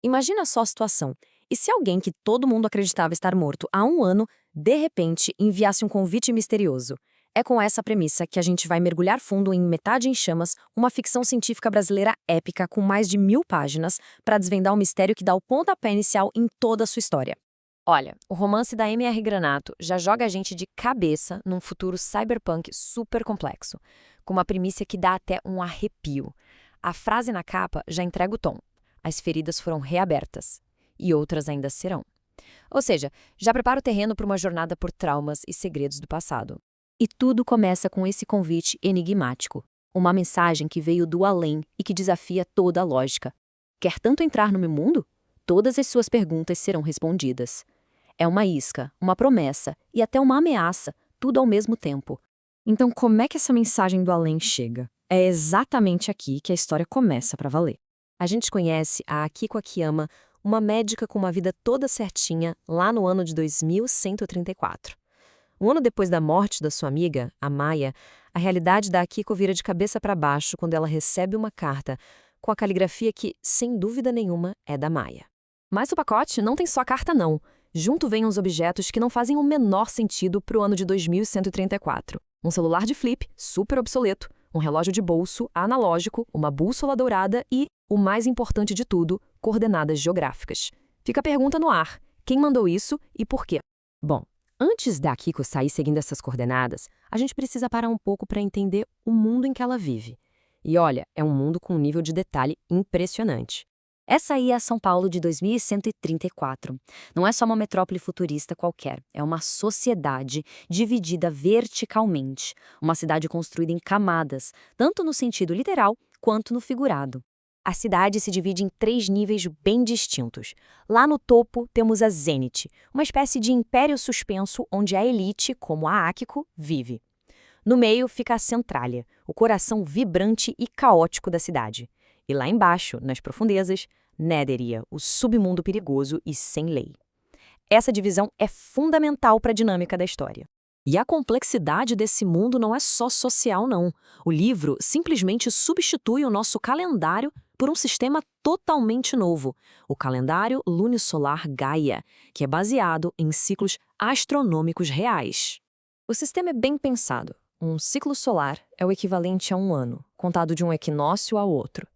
Imagina só a situação. E se alguém que todo mundo acreditava estar morto há um ano, de repente, enviasse um convite misterioso? É com essa premissa que a gente vai mergulhar fundo em Metade em Chamas, uma ficção científica brasileira épica com mais de 1000 páginas, para desvendar o mistério que dá o pontapé inicial em toda a sua história. Olha, o romance da M.R. Granato já joga a gente de cabeça num futuro cyberpunk super complexo, com uma premissa que dá até um arrepio. A frase na capa já entrega o tom. As feridas foram reabertas. E outras ainda serão. Ou seja, já prepara o terreno para uma jornada por traumas e segredos do passado. E tudo começa com esse convite enigmático. Uma mensagem que veio do além e que desafia toda a lógica. Quer tanto entrar no meu mundo? Todas as suas perguntas serão respondidas. É uma isca, uma promessa e até uma ameaça, tudo ao mesmo tempo. Então, como é que essa mensagem do além chega? É exatamente aqui que a história começa para valer. A gente conhece a Akiko Akiyama, uma médica com uma vida toda certinha, lá no ano de 2134. Um ano depois da morte da sua amiga, a Maya, a realidade da Akiko vira de cabeça para baixo quando ela recebe uma carta com a caligrafia que, sem dúvida nenhuma, é da Maya. Mas o pacote não tem só a carta, não. Junto vêm uns objetos que não fazem o menor sentido para o ano de 2134. Um celular de flip, super obsoleto, um relógio de bolso, analógico, uma bússola dourada e, o mais importante de tudo, coordenadas geográficas. Fica a pergunta no ar: quem mandou isso e por quê? Bom, antes da Akiko sair seguindo essas coordenadas, a gente precisa parar um pouco para entender o mundo em que ela vive. E olha, é um mundo com um nível de detalhe impressionante. Essa aí é a São Paulo de 2134. Não é só uma metrópole futurista qualquer, é uma sociedade dividida verticalmente. Uma cidade construída em camadas, tanto no sentido literal quanto no figurado. A cidade se divide em 3 níveis bem distintos. Lá no topo temos a Zenith, uma espécie de império suspenso onde a elite, como a Akiko, vive. No meio fica a Centralia, o coração vibrante e caótico da cidade. E lá embaixo, nas profundezas, Netheria, o submundo perigoso e sem lei. Essa divisão é fundamental para a dinâmica da história. E a complexidade desse mundo não é só social, não. O livro simplesmente substitui o nosso calendário por um sistema totalmente novo, o calendário lunisolar Gaia, que é baseado em ciclos astronômicos reais. O sistema é bem pensado. Um ciclo solar é o equivalente a um ano, contado de um equinócio ao outro.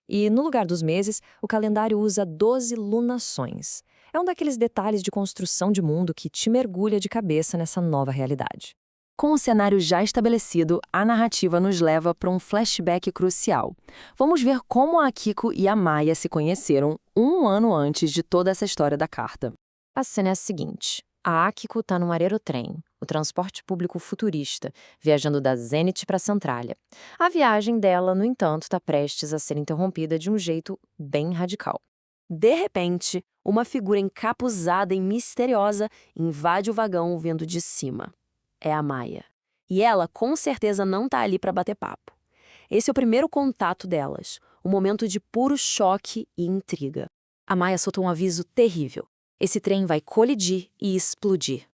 E, no lugar dos meses, o calendário usa 12 lunações. É um daqueles detalhes de construção de mundo que te mergulha de cabeça nessa nova realidade. Com o cenário já estabelecido, a narrativa nos leva para um flashback crucial. Vamos ver como a Akiko e a Maya se conheceram um ano antes de toda essa história da carta. A cena é a seguinte. A Akiko está num aerotrem, o transporte público futurista, viajando da Zenith para a Centralia. A viagem dela, no entanto, está prestes a ser interrompida de um jeito bem radical. De repente, uma figura encapuzada e misteriosa invade o vagão vindo de cima. É a Maya. E ela, com certeza, não está ali para bater papo. Esse é o primeiro contato delas, um momento de puro choque e intriga. A Maya soltou um aviso terrível. Esse trem vai colidir e explodir.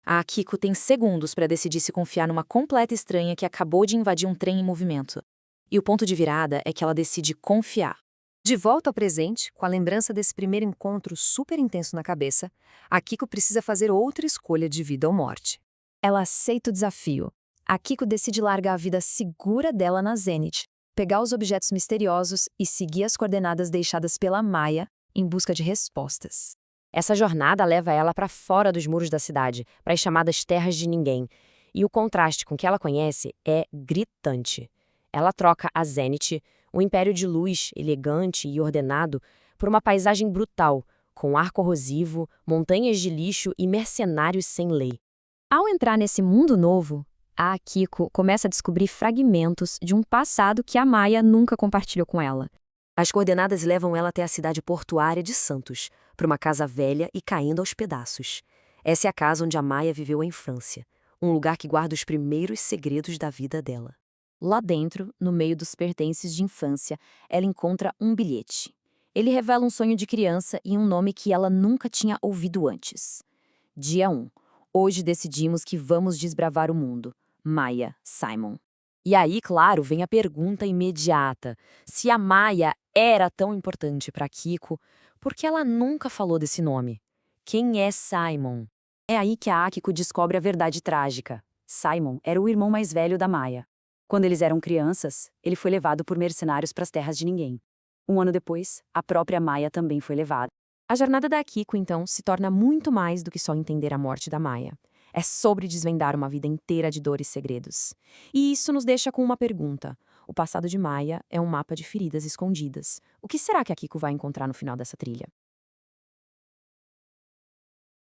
A Akiko tem segundos para decidir se confiar numa completa estranha que acabou de invadir um trem em movimento. E o ponto de virada é que ela decide confiar. De volta ao presente, com a lembrança desse primeiro encontro super intenso na cabeça, a Akiko precisa fazer outra escolha de vida ou morte. Ela aceita o desafio. A Akiko decide largar a vida segura dela na Zenith, pegar os objetos misteriosos e seguir as coordenadas deixadas pela Maya em busca de respostas. Essa jornada leva ela para fora dos muros da cidade, para as chamadas terras de ninguém. E o contraste com o que ela conhece é gritante. Ela troca a Zenith, um império de luz, elegante e ordenado, por uma paisagem brutal, com ar corrosivo, montanhas de lixo e mercenários sem lei. Ao entrar nesse mundo novo, a Akiko começa a descobrir fragmentos de um passado que a Maya nunca compartilhou com ela. As coordenadas levam ela até a cidade portuária de Santos, para uma casa velha e caindo aos pedaços. Essa é a casa onde a Maya viveu a infância, um lugar que guarda os primeiros segredos da vida dela. Lá dentro, no meio dos pertences de infância, ela encontra um bilhete. Ele revela um sonho de criança e um nome que ela nunca tinha ouvido antes. Dia 1. Hoje decidimos que vamos desbravar o mundo. Maya, Simon. E aí, claro, vem a pergunta imediata. Se a Maya era tão importante para Kiko, Porque ela nunca falou desse nome. Quem é Simon? É aí que a Akiko descobre a verdade trágica. Simon era o irmão mais velho da Maya. Quando eles eram crianças, ele foi levado por mercenários para as terras de ninguém. Um ano depois, a própria Maya também foi levada. A jornada da Akiko, então, se torna muito mais do que só entender a morte da Maya. É sobre desvendar uma vida inteira de dores e segredos. E isso nos deixa com uma pergunta. O passado de Maya é um mapa de feridas escondidas. O que será que a Akiko vai encontrar no final dessa trilha?